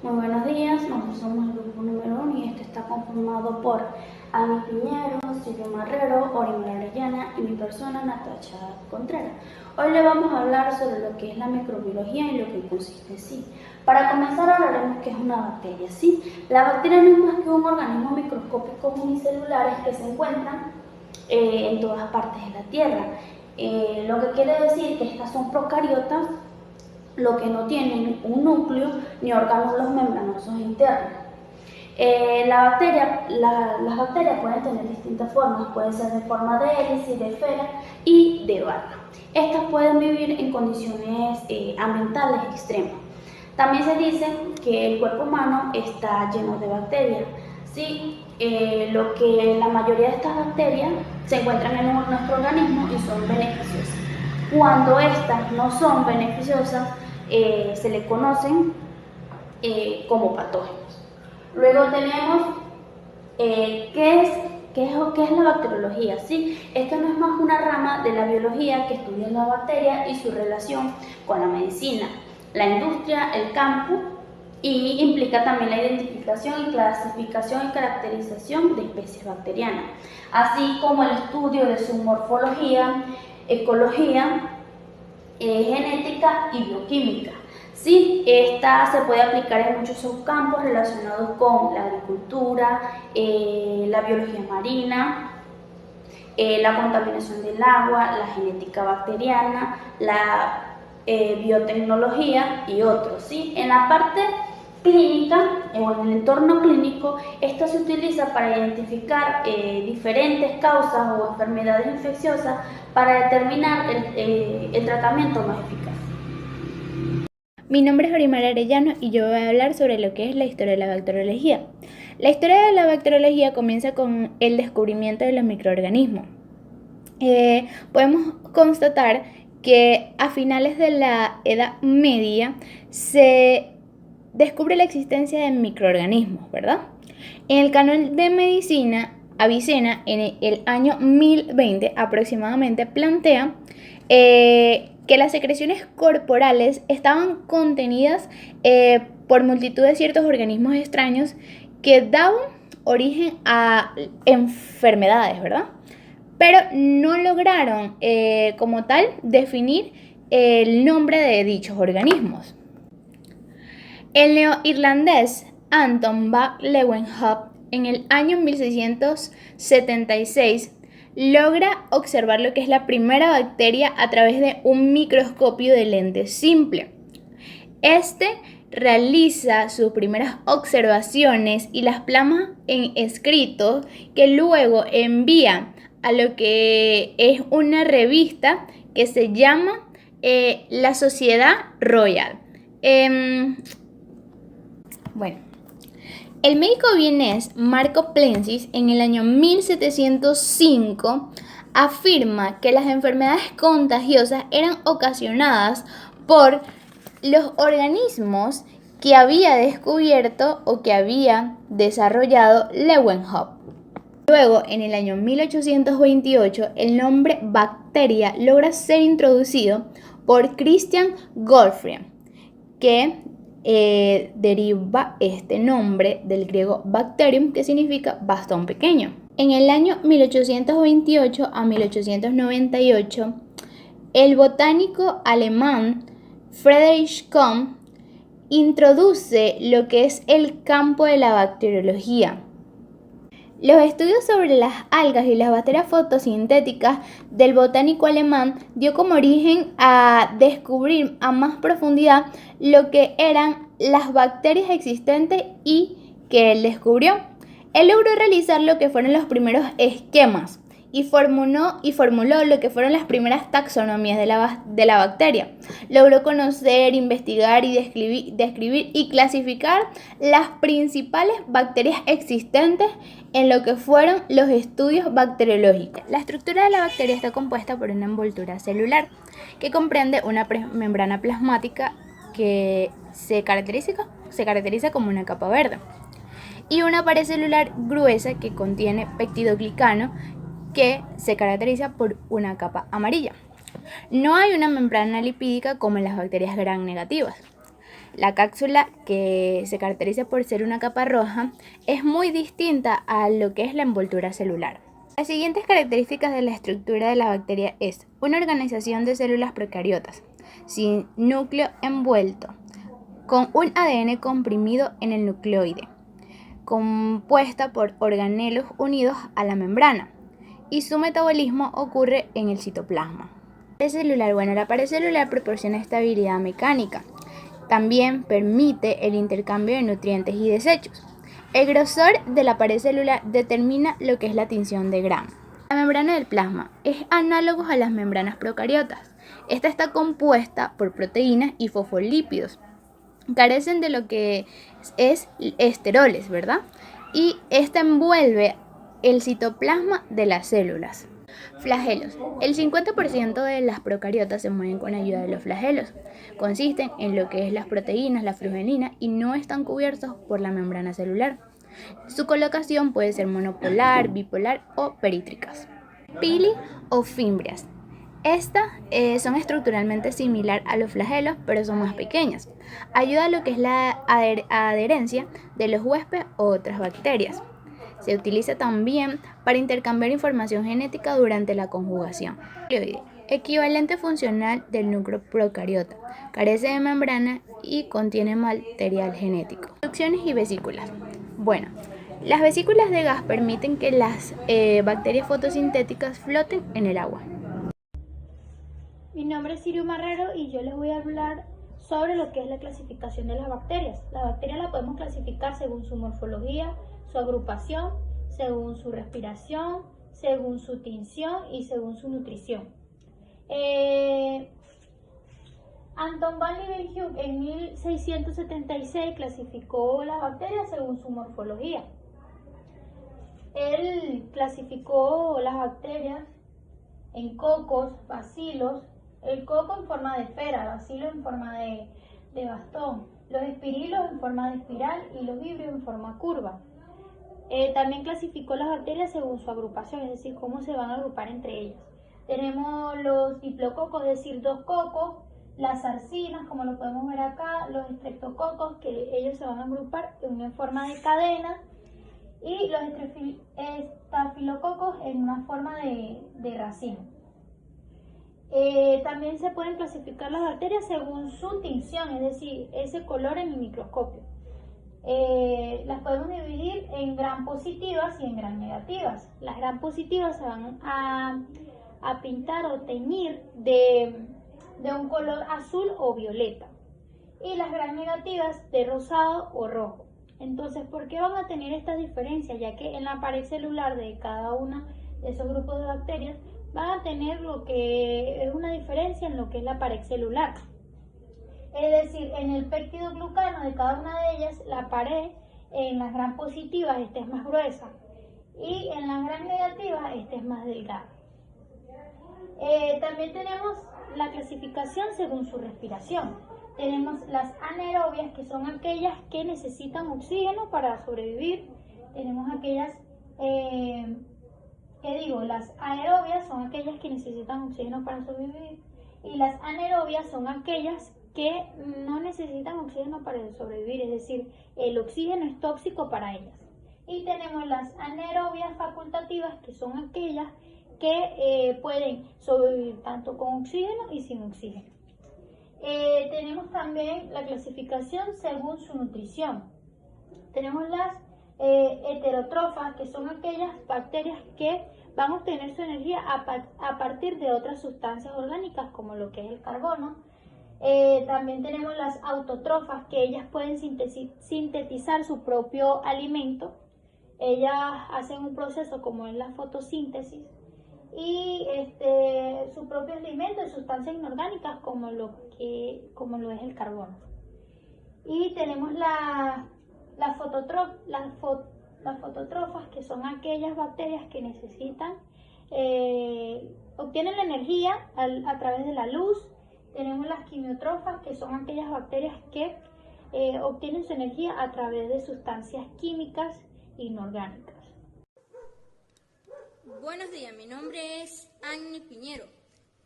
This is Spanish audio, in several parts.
Muy buenos días, nosotros somos el grupo número 1 y este está conformado por Ani Piñero, Silvio Marrero, Orimar Arellana y mi persona Natacha Contreras. Hoy le vamos a hablar sobre lo que es la microbiología y lo que consiste en sí. Para comenzar hablaremos qué es una bacteria. ¿Sí? La bacteria no es más que un organismo microscópico unicelulares que se encuentran en todas partes de la Tierra. Lo que quiere decir que estas son procariotas, lo que no tienen un núcleo ni órganos membranosos internos. Las bacterias pueden tener distintas formas, pueden ser de forma de hélice, de esfera y de barra. Estas pueden vivir en condiciones ambientales extremas. También se dice que el cuerpo humano está lleno de bacterias. ¿Sí? Lo que la mayoría de estas bacterias se encuentran en nuestro organismo y son beneficiosas. Cuando estas no son beneficiosas, se le conocen como patógenos. Luego tenemos ¿qué es la bacteriología? ¿Sí? Esto no es más una rama de la biología que estudia la bacteria y su relación con la medicina, la industria, el campo, y implica también la identificación y clasificación y caracterización de especies bacterianas, así como el estudio de su morfología, ecología, genética y bioquímica. Sí, esta se puede aplicar en muchos subcampos relacionados con la agricultura, la biología marina, la contaminación del agua, la genética bacteriana, la biotecnología y otros. ¿Sí? En la parte clínica o en el entorno clínico, esto se utiliza para identificar diferentes causas o enfermedades infecciosas para determinar el tratamiento más eficaz. Mi nombre es Orimar Arellano y yo voy a hablar sobre lo que es la historia de la bacteriología. La historia de la bacteriología comienza con el descubrimiento de los microorganismos. Podemos constatar que a finales de la Edad Media se descubre la existencia de microorganismos, ¿verdad? En el canon de medicina, Avicena, en el año 1020 aproximadamente, plantea que las secreciones corporales estaban contenidas por multitud de ciertos organismos extraños que daban origen a enfermedades, ¿verdad? Pero no lograron como tal definir el nombre de dichos organismos. El neoirlandés Anton van Leeuwenhoek en el año 1676 logra observar lo que es la primera bacteria a través de un microscopio de lente simple. Este realiza sus primeras observaciones y las plasma en escritos que luego envía a lo que es una revista que se llama la Sociedad Royal. Bueno, el médico vienés Marco Plensis en el año 1705 afirma que las enfermedades contagiosas eran ocasionadas por los organismos que había descubierto o que había desarrollado Leeuwenhoek. Luego, en el año 1828, el nombre bacteria logra ser introducido por Christian Gottfried, que deriva este nombre del griego bacterium, que significa bastón pequeño. En el año 1828 a 1898, el botánico alemán Friedrich Koch introduce lo que es el campo de la bacteriología. Los estudios sobre las algas y las bacterias fotosintéticas del botánico alemán dio como origen a descubrir a más profundidad lo que eran las bacterias existentes y que él descubrió. Él logró realizar lo que fueron los primeros esquemas y formuló lo que fueron las primeras taxonomías de la bacteria. Logró conocer, investigar y describir y clasificar las principales bacterias existentes en lo que fueron los estudios bacteriológicos. La estructura de la bacteria está compuesta por una envoltura celular que comprende una membrana plasmática que se caracteriza como una capa verde y una pared celular gruesa que contiene peptidoglicano que se caracteriza por una capa amarilla. No hay una membrana lipídica como en las bacterias gram negativas. La cápsula, que se caracteriza por ser una capa roja, es muy distinta a lo que es la envoltura celular. Las siguientes características de la estructura de la bacteria es una organización de células procariotas, sin núcleo envuelto, con un ADN comprimido en el nucleoide, compuesta por organelos unidos a la membrana, y su metabolismo ocurre en el citoplasma. La pared celular proporciona estabilidad mecánica. También permite el intercambio de nutrientes y desechos. El grosor de la pared celular determina lo que es la tinción de Gram. La membrana del plasma es análogo a las membranas procariotas. Esta está compuesta por proteínas y fosfolípidos. Carecen de lo que es esteroles, ¿verdad? Y esta envuelve el citoplasma de las células. Flagelos. El 50% de las procariotas se mueven con ayuda de los flagelos. Consisten en lo que es las proteínas, la fructogenina, y no están cubiertos por la membrana celular. Su colocación puede ser monopolar, bipolar o perítricas. Pili o fimbrias. Estas son estructuralmente similar a los flagelos, pero son más pequeñas. Ayuda a lo que es la adherencia de los huéspedes o otras bacterias. Se utiliza también para intercambiar información genética durante la conjugación. Equivalente funcional del núcleo procariota. Carece de membrana y contiene material genético. Conducciones y vesículas. Bueno, las vesículas de gas permiten que las bacterias fotosintéticas floten en el agua. Mi nombre es Sirio Marrero y yo les voy a hablar sobre lo que es la clasificación de las bacterias. Las bacterias las podemos clasificar según su morfología, su agrupación, según su respiración, según su tinción y según su nutrición. Anton van Leeuwenhoek en 1676 clasificó las bacterias según su morfología. Él clasificó las bacterias en cocos, bacilos, el coco en forma de esfera, bacilo en forma de bastón, los espirilos en forma de espiral y los vibrios en forma curva. También clasificó las bacterias según su agrupación, es decir, cómo se van a agrupar entre ellas. Tenemos los diplococos, es decir, 2 cocos, las sarcinas, como lo podemos ver acá, los estreptococos, que ellos se van a agrupar en una forma de cadena, y los estafilococos en una forma de racimo. También se pueden clasificar las bacterias según su tinción, es decir, ese color en el microscopio. Las podemos dividir en gram positivas y en gram negativas. Las gram positivas se van a pintar o teñir de un color azul o violeta, y las gram negativas de rosado o rojo. Entonces, ¿por qué van a tener estas diferencias? Ya que en la pared celular de cada uno de esos grupos de bacterias van a tener lo que es una diferencia en lo que es la pared celular. Es decir, en el péptido glucano de cada una de ellas, la pared en las gram positivas esta es más gruesa y en las gram negativas esta es más delgada. También tenemos la clasificación según su respiración. Tenemos las anaerobias, que son aquellas que necesitan oxígeno para sobrevivir. Tenemos aquellas, las aerobias son aquellas que necesitan oxígeno para sobrevivir. Y las anaerobias son aquellas que no necesitan oxígeno para sobrevivir, es decir, el oxígeno es tóxico para ellas. Y tenemos las anaerobias facultativas, que son aquellas que pueden sobrevivir tanto con oxígeno y sin oxígeno. Tenemos también la clasificación según su nutrición. Tenemos las heterótrofas, que son aquellas bacterias que van a obtener su energía a partir de otras sustancias orgánicas, como lo que es el carbono. También tenemos las autótrofas, que ellas pueden sintetizar su propio alimento. Ellas hacen un proceso como es la fotosíntesis, y su propio alimento de sustancias inorgánicas como lo es el carbono. Y tenemos las fotótrofas, que son aquellas bacterias que necesitan, obtienen la energía a través de la luz. Tenemos las quimiotrofas, que son aquellas bacterias que obtienen su energía a través de sustancias químicas inorgánicas. Buenos días, mi nombre es Agni Piñero.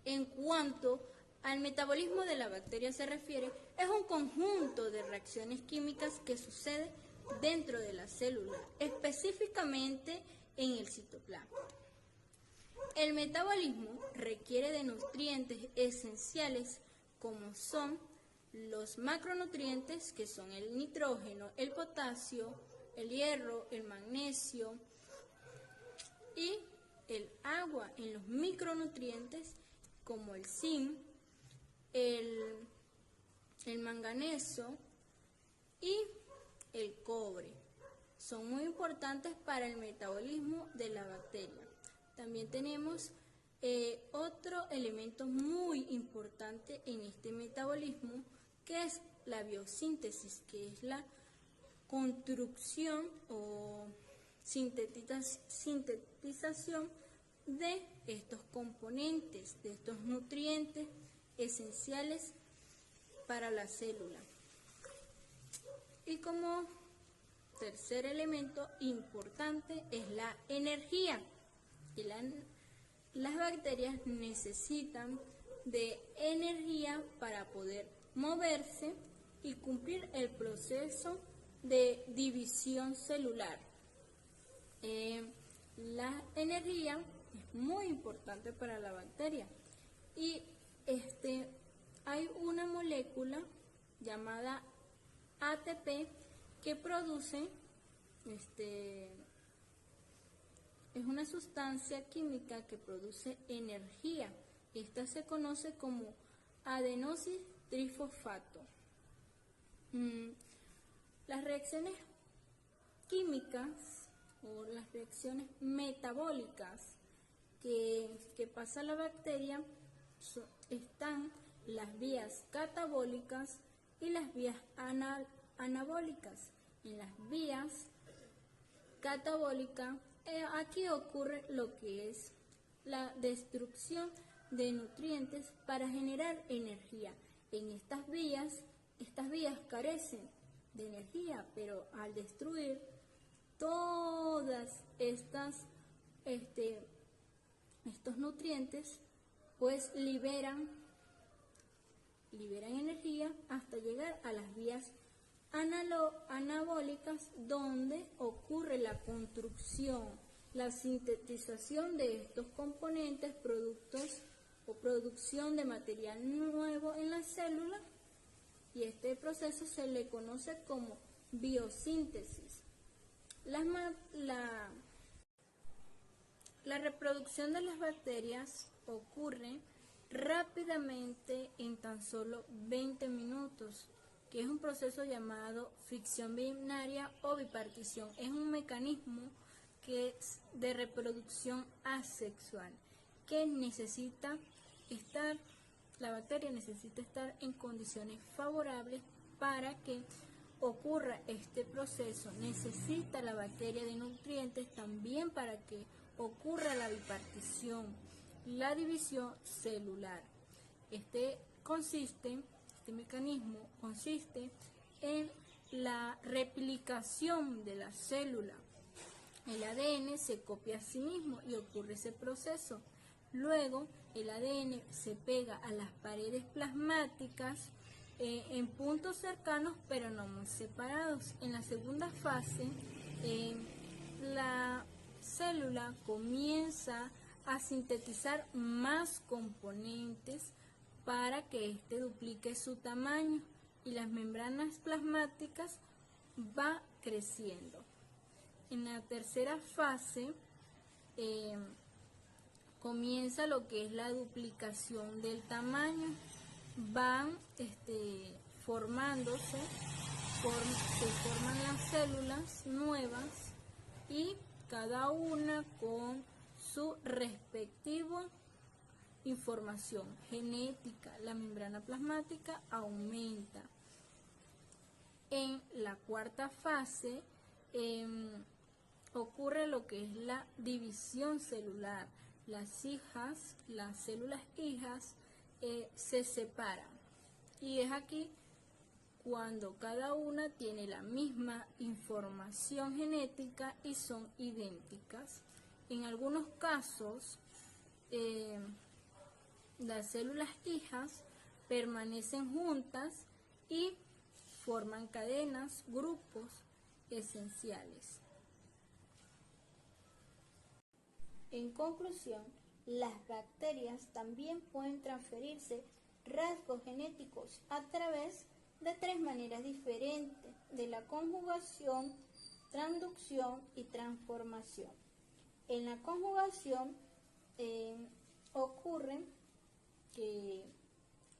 En cuanto al metabolismo de la bacteria se refiere, es un conjunto de reacciones químicas que sucede dentro de la célula, específicamente en el citoplasma. El metabolismo requiere de nutrientes esenciales como son los macronutrientes, que son el nitrógeno, el potasio, el hierro, el magnesio y el agua, en los micronutrientes como el zinc, el manganeso y el cobre. Son muy importantes para el metabolismo de la bacteria. También tenemos otro elemento muy importante en este metabolismo, que es la biosíntesis, que es la construcción o sintetización de estos componentes, de estos nutrientes esenciales para la célula. Y como tercer elemento importante es la energía. Y las bacterias necesitan de energía para poder moverse y cumplir el proceso de división celular. La energía es muy importante para la bacteria y hay una molécula llamada ATP que produce, es una sustancia química que produce energía. Esta se conoce como adenosis trifosfato. Las reacciones químicas o las reacciones metabólicas que pasa la bacteria están las vías catabólicas y las vías anabólicas. En las vías catabólicas, aquí ocurre lo que es la destrucción de nutrientes para generar energía. En estas vías carecen de energía, pero al destruir todas estos nutrientes, pues liberan energía hasta llegar a las vías anabólicas, donde ocurre la construcción, la sintetización de estos componentes, productos o producción de material nuevo en la célula, y este proceso se le conoce como biosíntesis. La reproducción de las bacterias ocurre rápidamente en tan solo 20 minutos, que es un proceso llamado fricción binaria o bipartición. Es un mecanismo que es de reproducción asexual, que la bacteria necesita estar en condiciones favorables para que ocurra este proceso. Necesita la bacteria de nutrientes también para que ocurra la bipartición, la división celular. Este mecanismo consiste en la replicación de la célula. El ADN se copia a sí mismo y ocurre ese proceso. Luego el ADN se pega a las paredes plasmáticas en puntos cercanos pero no muy separados. En la segunda fase, la célula comienza a sintetizar más componentes para que éste duplique su tamaño y las membranas plasmáticas va creciendo. En la tercera fase comienza lo que es la duplicación del tamaño. Van formándose, se forman las células nuevas y cada una con su respectiva información genética. La membrana plasmática aumenta. En la cuarta fase ocurre lo que es la división celular. Las células hijas se separan, y es aquí cuando cada una tiene la misma información genética y son idénticas. En algunos casos, las células hijas permanecen juntas y forman cadenas, grupos esenciales. En conclusión, las bacterias también pueden transferirse rasgos genéticos a través de 3 maneras diferentes: de la conjugación, transducción y transformación. En la conjugación ocurre que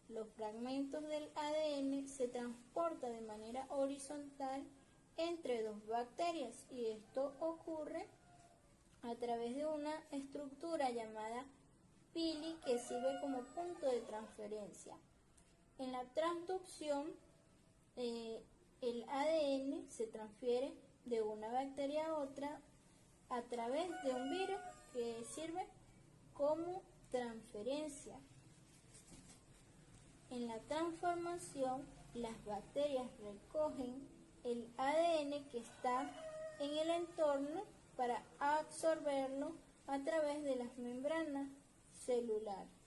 los fragmentos del ADN se transportan de manera horizontal entre 2 bacterias, y esto ocurre a través de una estructura llamada pili que sirve como punto de transferencia. En la transducción, el ADN se transfiere de una bacteria a otra a través de un virus que sirve como transferencia. En la transformación, las bacterias recogen el ADN que está en el entorno para absorberlo a través de las membranas celulares.